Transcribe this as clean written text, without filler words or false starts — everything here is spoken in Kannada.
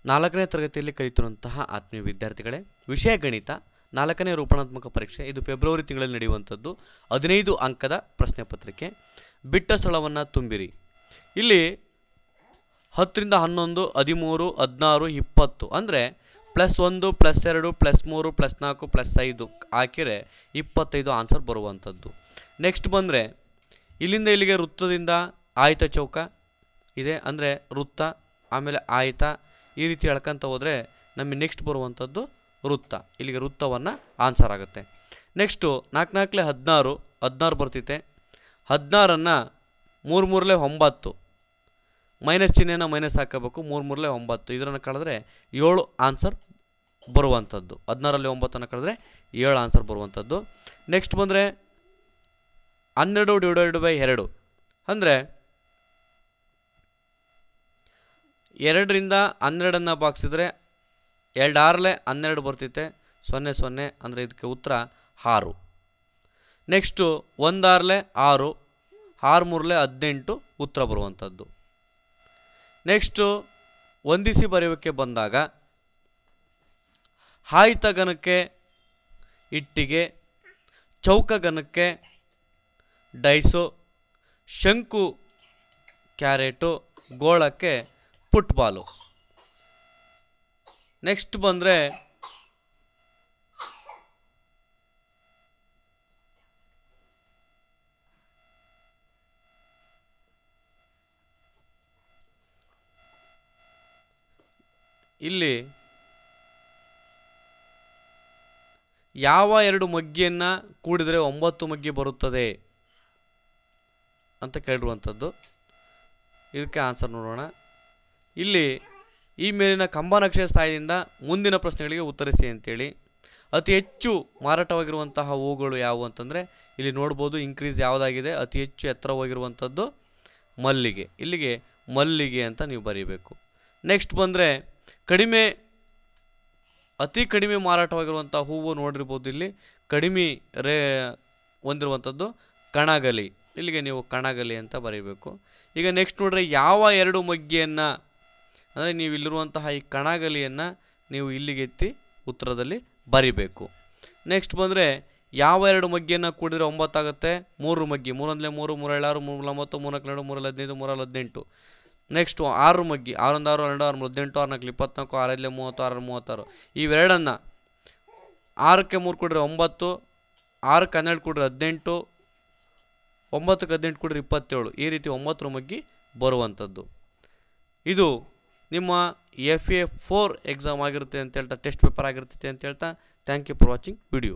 4ನೇ ತರಗತಿಯಲ್ಲಿ ಕಲಿತಿರುವಂತಹ ಆತ್ಮೀಯ ವಿದ್ಯಾರ್ಥಿಗಳೇ, ವಿಷಯ ಗಣಿತ 4ನೇ ರೂಪಣಾತ್ಮಕ ಪರೀಕ್ಷೆ. ಇದು ಫೆಬ್ರವರಿ ತಿಂಗಳಲ್ಲಿ ನಡೆಯುವಂಥದ್ದು. 15 ಅಂಕದ ಪ್ರಶ್ನೆ ಪತ್ರಿಕೆ. ಬಿಟ್ಟ ಸ್ಥಳವನ್ನು ತುಂಬಿರಿ. ಇಲ್ಲಿ 10ರಿಂದ 11, 13, 16, 20 ಅಂದರೆ +1, +2, +3, +4, +5 ಹಾಕಿದರೆ 25 ಆನ್ಸರ್ ಬರುವಂಥದ್ದು. ನೆಕ್ಸ್ಟ್ ಬಂದರೆ ಇಲ್ಲಿಂದ ಇಲ್ಲಿಗೆ ವೃತ್ತದಿಂದ ಆಯತ ಚೌಕ ಇದೆ, ಅಂದರೆ ವೃತ್ತ ಆಮೇಲೆ ಆಯತ ಈ ರೀತಿ ಹೇಳ್ಕೊಂತ ಹೋದರೆ ನಮಗೆ ನೆಕ್ಸ್ಟ್ ಬರುವಂಥದ್ದು ವೃತ್ತ. ಇಲ್ಲಿಗೆ ವೃತ್ತವನ್ನು ಆನ್ಸರ್ ಆಗುತ್ತೆ. ನೆಕ್ಸ್ಟು 4 4 16 ಬರ್ತೈತೆ. 16ಅನ್ನು 3 3 9 ಮೈನಸ್ ಚಿಹ್ನೆಯನ್ನು ಮೈನಸ್ ಹಾಕಬೇಕು. 3 3 9 ಇದನ್ನು ಕಳೆದ್ರೆ 7 ಆನ್ಸರ್ ಬರುವಂಥದ್ದು. 16ರಲ್ಲಿ 9ಅನ್ನು ಕಳೆದ್ರೆ 7 ಆನ್ಸರ್ ಬರುವಂಥದ್ದು. ನೆಕ್ಸ್ಟ್ ಬಂದರೆ 12 / 2 ಅಂದರೆ 2ರಿಂದ 12ಅನ್ನು ಭಾಗಿಸಿದ್ರೆ 2 6 12 ಬರ್ತೈತೆ. 0 0 ಅಂದರೆ ಇದಕ್ಕೆ ಉತ್ತರ 6. ನೆಕ್ಸ್ಟು 1 6 6, 6 3 18 ಉತ್ತರ ಬರುವಂಥದ್ದು. ನೆಕ್ಸ್ಟು ಹೊಂದಿಸಿ ಬರೆಯೋಕ್ಕೆ ಬಂದಾಗ ಆಯತ ಘನಕ್ಕೆ ಇಟ್ಟಿಗೆ, ಚೌಕ ಘನಕ್ಕೆ ಡೈಸು, ಶಂಕು ಕ್ಯಾರೆಟು, ಗೋಳಕ್ಕೆ ಫುಟ್ಬಾಲು. ನೆಕ್ಸ್ಟ್ ಬಂದರೆ ಇಲ್ಲಿ ಯಾವ 2 ಮಗ್ಗಿಯನ್ನು ಕೂಡಿದರೆ 9 ಮಗ್ಗಿ ಬರುತ್ತದೆ ಅಂತ ಕೇಳಿರುವಂಥದ್ದು. ಇದಕ್ಕೆ ಆನ್ಸರ್ ನೋಡೋಣ. ಇಲ್ಲಿ ಈ ಮೇಲಿನ ಕಂಬನಕ್ಷೆಯ ಸ್ಥಾಯಿಯಿಂದ ಮುಂದಿನ ಪ್ರಶ್ನೆಗಳಿಗೆ ಉತ್ತರಿಸಿ ಅಂತೇಳಿ. ಅತಿ ಹೆಚ್ಚು ಮಾರಾಟವಾಗಿರುವಂತಹ ಹೂಗಳು ಯಾವುವು ಅಂತಂದರೆ ಇಲ್ಲಿ ನೋಡ್ಬೋದು. ಇನ್ಕ್ರೀಸ್ ಯಾವುದಾಗಿದೆ, ಅತಿ ಹೆಚ್ಚು ಎತ್ತರ ಹೋಗಿರುವಂಥದ್ದು ಮಲ್ಲಿಗೆ. ಇಲ್ಲಿಗೆ ಮಲ್ಲಿಗೆ ಅಂತ ನೀವು ಬರೀಬೇಕು. ನೆಕ್ಸ್ಟ್ ಬಂದರೆ ಅತಿ ಕಡಿಮೆ ಮಾರಾಟವಾಗಿರುವಂಥ ಹೂವು ನೋಡಿರ್ಬೋದು. ಇಲ್ಲಿ ಕಡಿಮೆ ಹೊಂದಿರುವಂಥದ್ದು ಕಣಗಲಿ. ಇಲ್ಲಿಗೆ ನೀವು ಕಣಗಲಿ ಅಂತ ಬರೀಬೇಕು. ಈಗ ನೆಕ್ಸ್ಟ್ ನೋಡ್ರೆ ಯಾವ 2 ಮಗ್ಗಿಯನ್ನು ಅಂದರೆ ನೀವು ಇಲ್ಲಿರುವಂತಹ ಈ ಕಣಗಲಿಯನ್ನು ನೀವು ಇಲ್ಲಿಗೆ ಎತ್ತಿ ಉತ್ತರದಲ್ಲಿ ಬರಿಬೇಕು. ನೆಕ್ಸ್ಟ್ ಬಂದರೆ ಯಾವ 2 ಮಗ್ಗಿಯನ್ನು ಕೂಡಿದರೆ 9 ಆಗುತ್ತೆ? 3 ಮಗ್ಗಿ. 3 1 3, 3 7 6, 3 9, 3 2, 3 15, 3 18. ನೆಕ್ಸ್ಟು 6 ಮಗ್ಗಿ. 6 1 6, 2 6, 18, 6 4 24, 6 5 30, 6 36. ಇವೆರಡನ್ನು 6ಕ್ಕೆ 3 ಕೂಡಿದ್ರೆ 9, 6ಕ್ಕೆ 12 ಕೂಡಿದ್ರೆ 18, 9ಕ್ಕೆ 18 ಕೂಡಿದ್ರೆ 27. ಈ ರೀತಿ 9 ಮಗ್ಗಿ ಬರುವಂಥದ್ದು. ಇದು ನಿಮ್ಮ FA4 ಎಕ್ಸಾಮ್ ಆಗಿರುತ್ತೆ ಅಂತ ಹೇಳ್ತಾ, ಟೆಸ್ಟ್ ಪೇಪರ್ ಆಗಿರ್ತೈತೆ ಅಂತ ಹೇಳ್ತಾ, thank you for watching video.